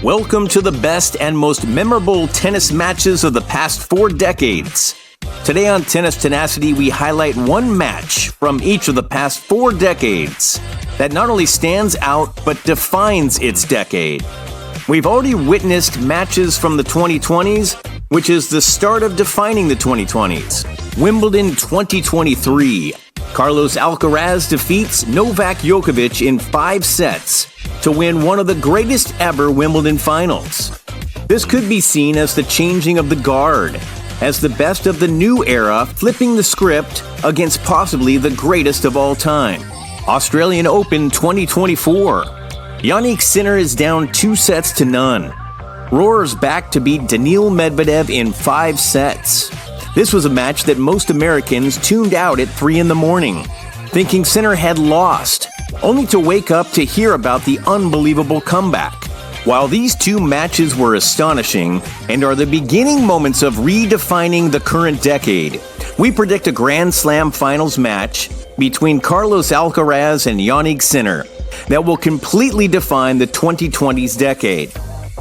Welcome to the best and most memorable tennis matches of the past 4 decades. Today on Tennis Tenacity, we highlight one match from each of the past 4 decades that not only stands out, but defines its decade. We've already witnessed matches from the 2020s, which is the start of defining the 2020s. Wimbledon 2023. Carlos Alcaraz defeats Novak Djokovic in 5 sets to win one of the greatest ever Wimbledon finals. This could be seen as the changing of the guard, as the best of the new era flipping the script against possibly the greatest of all time. Australian Open 2024. Jannik Sinner is down 2 sets to none. Roars back to beat Daniil Medvedev in 5 sets. This was a match that most Americans tuned out at 3 in the morning, thinking Sinner had lost, only to wake up to hear about the unbelievable comeback. While these 2 matches were astonishing and are the beginning moments of redefining the current decade, we predict a Grand Slam finals match between Carlos Alcaraz and Jannik Sinner that will completely define the 2020s decade.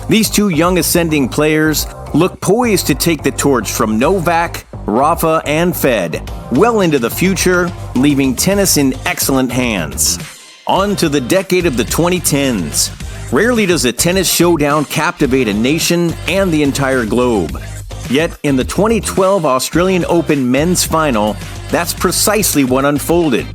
These 2 young ascending players look poised to take the torch from Novak, Rafa, and Fed well into the future, leaving tennis in excellent hands. On to the decade of the 2010s. Rarely does a tennis showdown captivate a nation and the entire globe. Yet, in the 2012 Australian Open men's final, that's precisely what unfolded.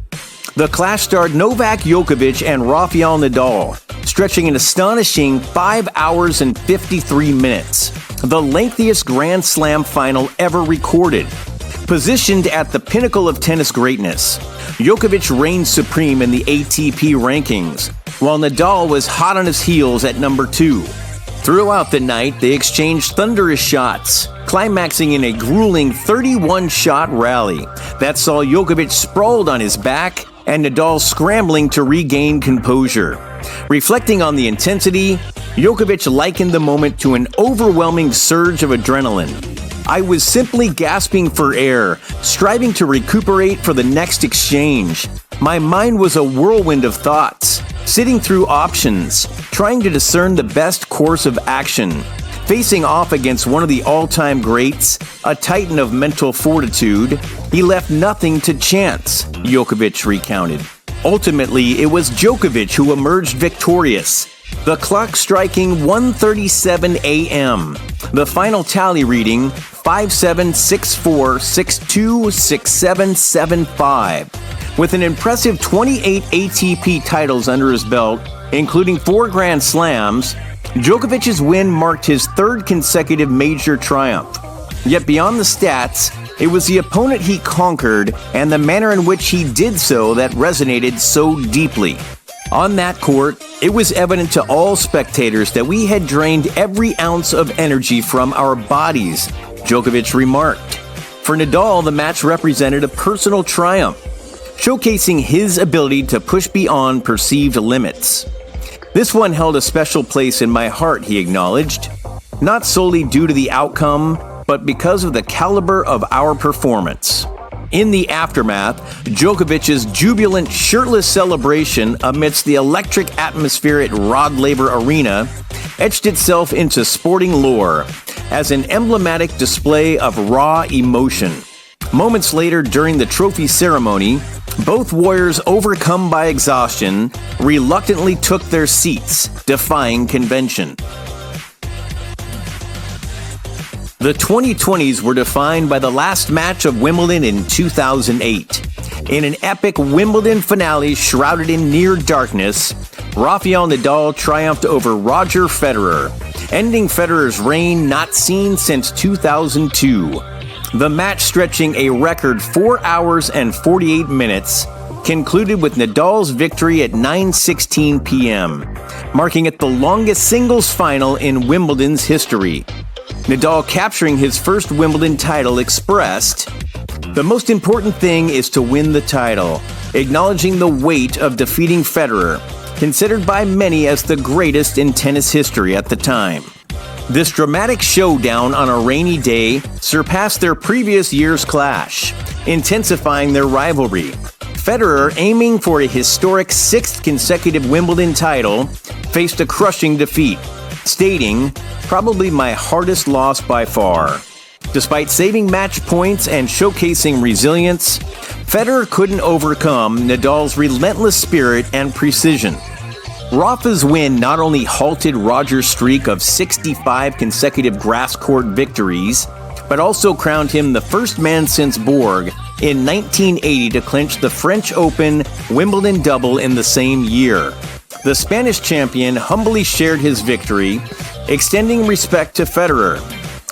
The clash starred Novak Djokovic and Rafael Nadal, stretching an astonishing 5 hours and 53 minutes, the lengthiest Grand Slam final ever recorded. Positioned at the pinnacle of tennis greatness, Djokovic reigned supreme in the ATP rankings, while Nadal was hot on his heels at number 2. Throughout the night, they exchanged thunderous shots, climaxing in a grueling 31-shot rally that saw Djokovic sprawled on his back and Nadal scrambling to regain composure. Reflecting on the intensity, Djokovic likened the moment to an overwhelming surge of adrenaline. "I was simply gasping for air, striving to recuperate for the next exchange. My mind was a whirlwind of thoughts, sitting through options, trying to discern the best course of action. Facing off against one of the all-time greats, a titan of mental fortitude, he left nothing to chance," Djokovic recounted. Ultimately, it was Djokovic who emerged victorious, the clock striking 1:37 a.m., the final tally reading 5-7, 6-4, 6-2, 6-7, 7-5. With an impressive 28 ATP titles under his belt, including 4 Grand Slams, Djokovic's win marked his 3rd consecutive major triumph. Yet beyond the stats, it was the opponent he conquered and the manner in which he did so that resonated so deeply. On that court, it was evident to all spectators that we had drained every ounce of energy from our bodies, Djokovic remarked. For Nadal, the match represented a personal triumph, showcasing his ability to push beyond perceived limits. "This one held a special place in my heart," he acknowledged, "not solely due to the outcome, but because of the caliber of our performance." In the aftermath, Djokovic's jubilant shirtless celebration amidst the electric atmosphere at Rod Laver Arena etched itself into sporting lore as an emblematic display of raw emotion. Moments later during the trophy ceremony, both warriors, overcome by exhaustion, reluctantly took their seats, defying convention. The 2020s were defined by the last match of Wimbledon in 2008. In an epic Wimbledon finale shrouded in near darkness, Rafael Nadal triumphed over Roger Federer, ending Federer's reign not seen since 2002. The match, stretching a record 4 hours and 48 minutes, concluded with Nadal's victory at 9:16 p.m., marking it the longest singles final in Wimbledon's history. Nadal, capturing his first Wimbledon title, expressed, "The most important thing is to win the title," acknowledging the weight of defeating Federer, considered by many as the greatest in tennis history at the time. This dramatic showdown on a rainy day surpassed their previous year's clash, intensifying their rivalry. Federer, aiming for a historic 6th consecutive Wimbledon title, faced a crushing defeat, stating, "Probably my hardest loss by far." Despite saving match points and showcasing resilience, Federer couldn't overcome Nadal's relentless spirit and precision. Rafa's win not only halted Roger's streak of 65 consecutive grass court victories, but also crowned him the first man since Borg in 1980 to clinch the French Open Wimbledon double in the same year. The Spanish champion humbly shared his victory, extending respect to Federer.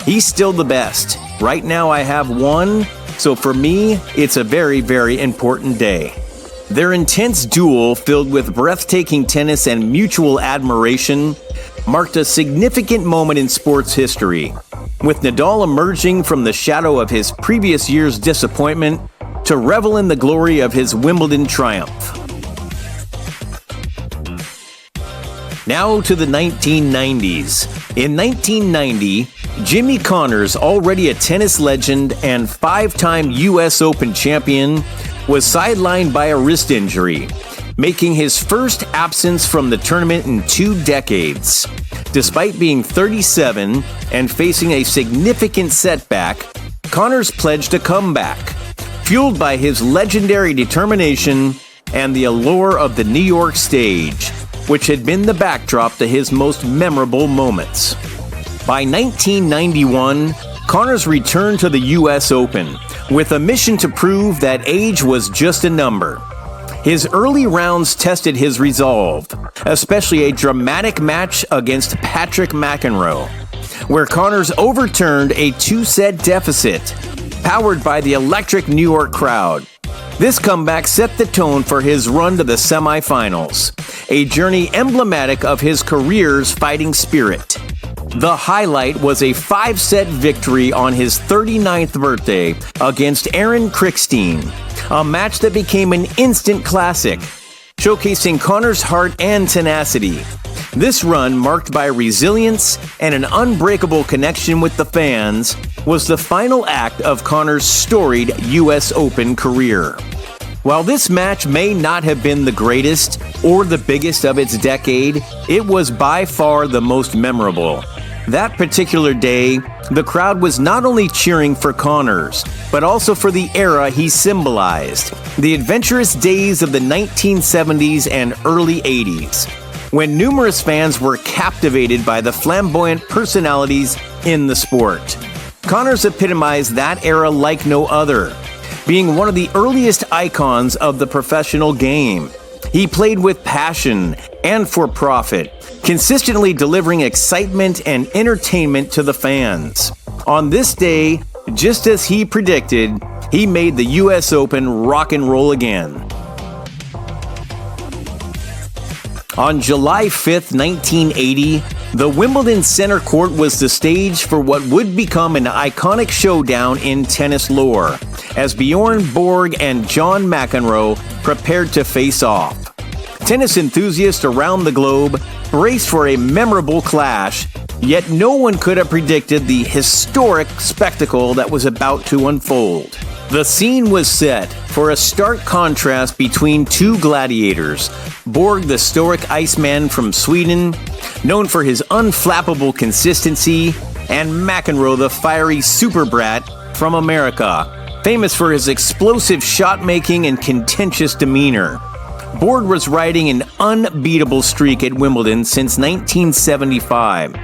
"He's still the best. Right now I have one, so for me, it's a very, very important day." Their intense duel, filled with breathtaking tennis and mutual admiration, marked a significant moment in sports history, with Nadal emerging from the shadow of his previous year's disappointment to revel in the glory of his Wimbledon triumph. Now to the 1990s. In 1990, Jimmy Connors, already a tennis legend and five-time U.S. Open champion, was sidelined by a wrist injury, making his first absence from the tournament in 2 decades. Despite being 37 and facing a significant setback, Connors pledged a comeback, fueled by his legendary determination and the allure of the New York stage, which had been the backdrop to his most memorable moments. By 1991, Connors returned to the U.S. Open with a mission to prove that age was just a number. His early rounds tested his resolve, especially a dramatic match against Patrick McEnroe, where Connors overturned a 2-set deficit, powered by the electric New York crowd. This comeback set the tone for his run to the semifinals, a journey emblematic of his career's fighting spirit. The highlight was a 5-set victory on his 39th birthday against Aaron Krickstein, a match that became an instant classic, showcasing Connors' heart and tenacity. This run, marked by resilience and an unbreakable connection with the fans, was the final act of Connors' storied U.S. Open career. While this match may not have been the greatest or the biggest of its decade, it was by far the most memorable. That particular day, the crowd was not only cheering for Connors, but also for the era he symbolized, the adventurous days of the 1970s and early 80s, when numerous fans were captivated by the flamboyant personalities in the sport. Connors epitomized that era like no other, being one of the earliest icons of the professional game. He played with passion and for profit, consistently delivering excitement and entertainment to the fans. On this day, just as he predicted, he made the U.S. Open rock and roll again. On July 5th, 1980, the Wimbledon Center Court was the stage for what would become an iconic showdown in tennis lore, as Bjorn Borg and John McEnroe prepared to face off. Tennis enthusiasts around the globe braced for a memorable clash, yet no one could have predicted the historic spectacle that was about to unfold. The scene was set for a stark contrast between two gladiators, Borg the stoic Iceman from Sweden, known for his unflappable consistency, and McEnroe the fiery super brat from America, famous for his explosive shot-making and contentious demeanor. Borg was riding an unbeatable streak at Wimbledon since 1975,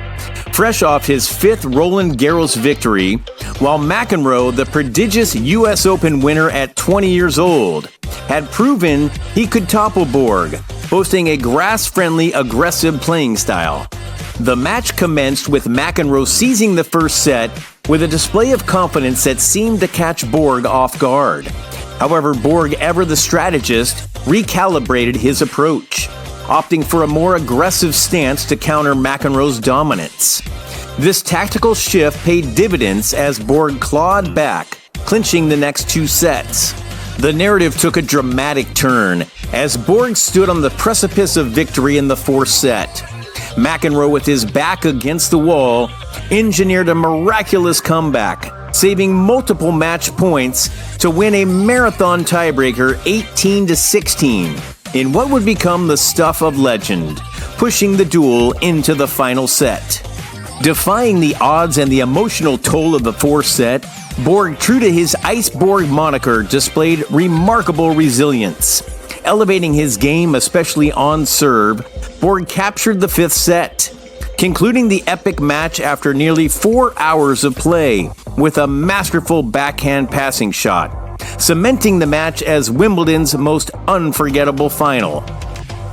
fresh off his 5th Roland Garros victory, while McEnroe, the prodigious U.S. Open winner at 20 years old, had proven he could topple Borg, boasting a grass-friendly, aggressive playing style. The match commenced with McEnroe seizing the first set with a display of confidence that seemed to catch Borg off guard. However, Borg, ever the strategist, recalibrated his approach, opting for a more aggressive stance to counter McEnroe's dominance. This tactical shift paid dividends as Borg clawed back, clinching the next 2 sets. The narrative took a dramatic turn as Borg stood on the precipice of victory in the 4th set. McEnroe, with his back against the wall, engineered a miraculous comeback, saving multiple match points to win a marathon tiebreaker 18-16 in what would become the stuff of legend, pushing the duel into the final set. Defying the odds and the emotional toll of the fourth set, Borg, true to his Ice Borg moniker, displayed remarkable resilience. Elevating his game, especially on serve, Borg captured the fifth set, concluding the epic match after nearly 4 hours of play with a masterful backhand passing shot, cementing the match as Wimbledon's most unforgettable final.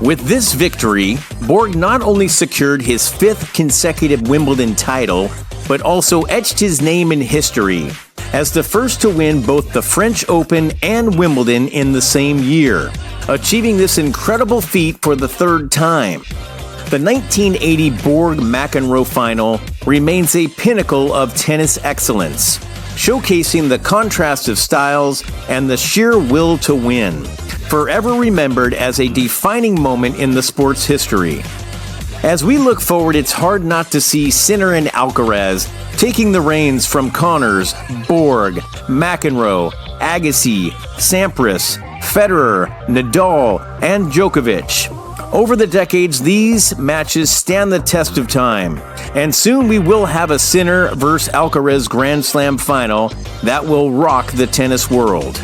With this victory, Borg not only secured his fifth consecutive Wimbledon title, but also etched his name in history as the first to win both the French Open and Wimbledon in the same year, achieving this incredible feat for the third time. The 1980 Borg-McEnroe final remains a pinnacle of tennis excellence, showcasing the contrast of styles and the sheer will to win, forever remembered as a defining moment in the sport's history. As we look forward, it's hard not to see Sinner and Alcaraz taking the reins from Connors, Borg, McEnroe, Agassi, Sampras, Federer, Nadal, and Djokovic. Over the decades, these matches stand the test of time, and soon we will have a Sinner vs. Alcaraz Grand Slam final that will rock the tennis world.